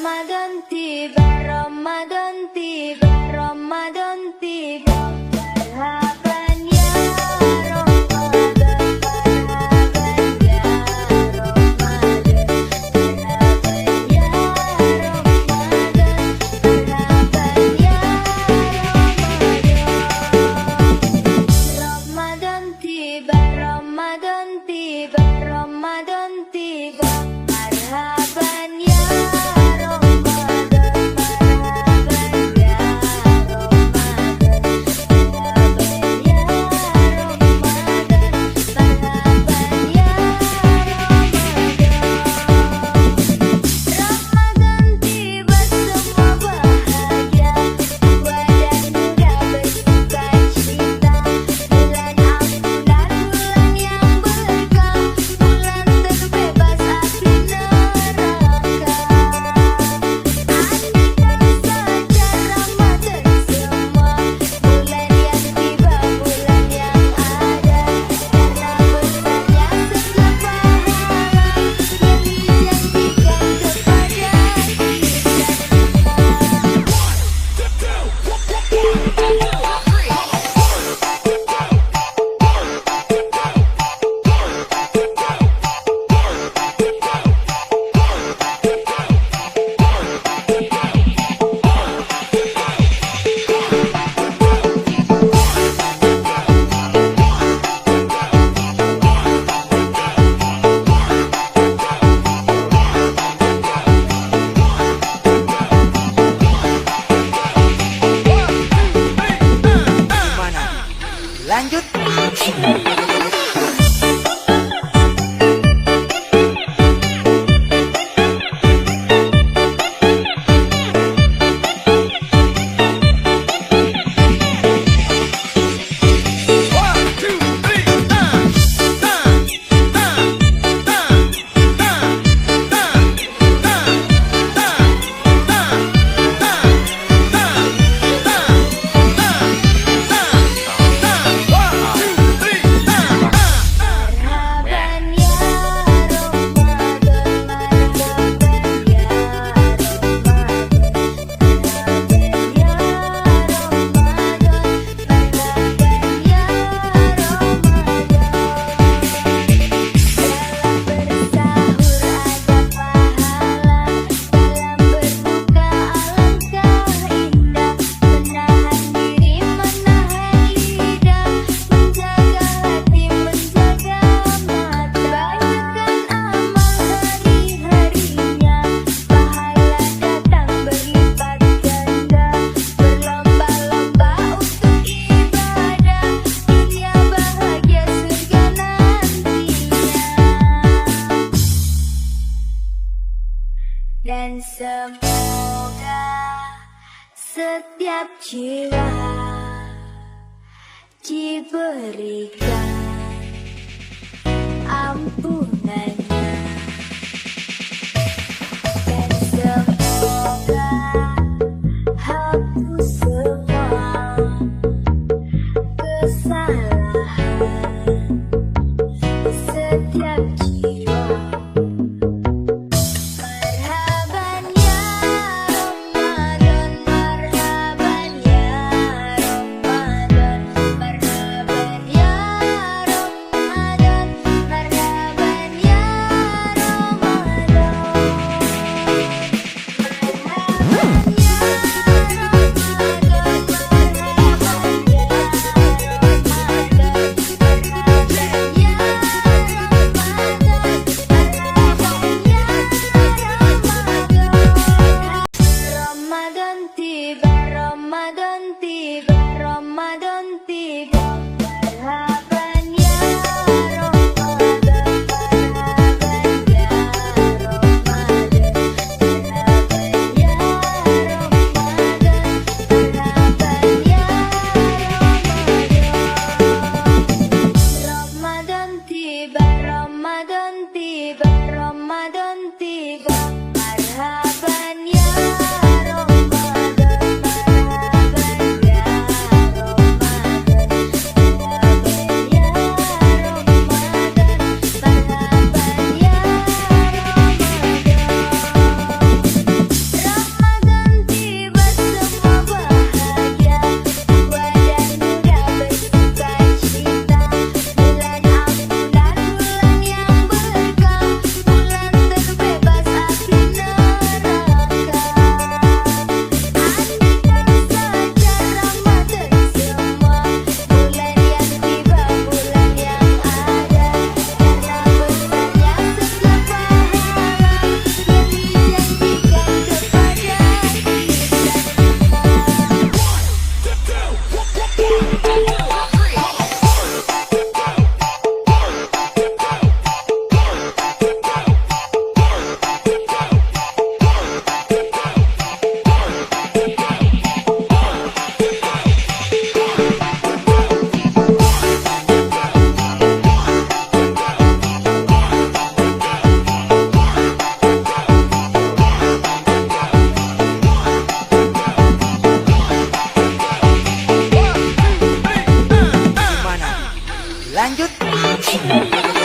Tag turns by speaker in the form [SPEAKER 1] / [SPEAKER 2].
[SPEAKER 1] Ramadan tiba, Ramadan tiba, Ramadan tiba. Marhaban ya Ramadan, marhaban ya Ramadan, marhaban ya Ramadan, marhaban ya Ramadan. Ramadan tiba, Ramadan tiba, Ramadan tiba. Marhaban ya Ramadan, marhaban ya Ramadan, marhaban ya Ramadan, marhaban ya Ramadan. Ramadan tiba semua bahagia, wajah muda bersuka cita. Bulan ampunan, bulan yang berkah, bulan terbebas api neraka. Andaikan saja Ramadan semua, bulan yang tiba, bulan yang ada, karena besarnya setiap pahala yang dijanjikan kepada
[SPEAKER 2] Gimana? Lanjut. Marhaban ya Ramadan, marhaban ya Ramadan, marhaban ya Ramadan, marhaban ya Ramadan. Dalam bersahur ada pahala, dalam berbuka alangkah indah. Menahan diri, menahan lidah, menjaga hati, menjaga mata. Banyakkan amal hari-harinya, pahala datang berlipat ganda. Berlomba-lomba untuk ibadah, dunia bahagia surga nantinya. Dan semoga setiap jiwa diberikan ampunannya. Dan semoga hapus semua kesalahan setiap jiwa. Marhaban ya Ramadan, marhaban ya Ramadan, marhaban ya Ramadan, marhaban
[SPEAKER 3] Lanjut.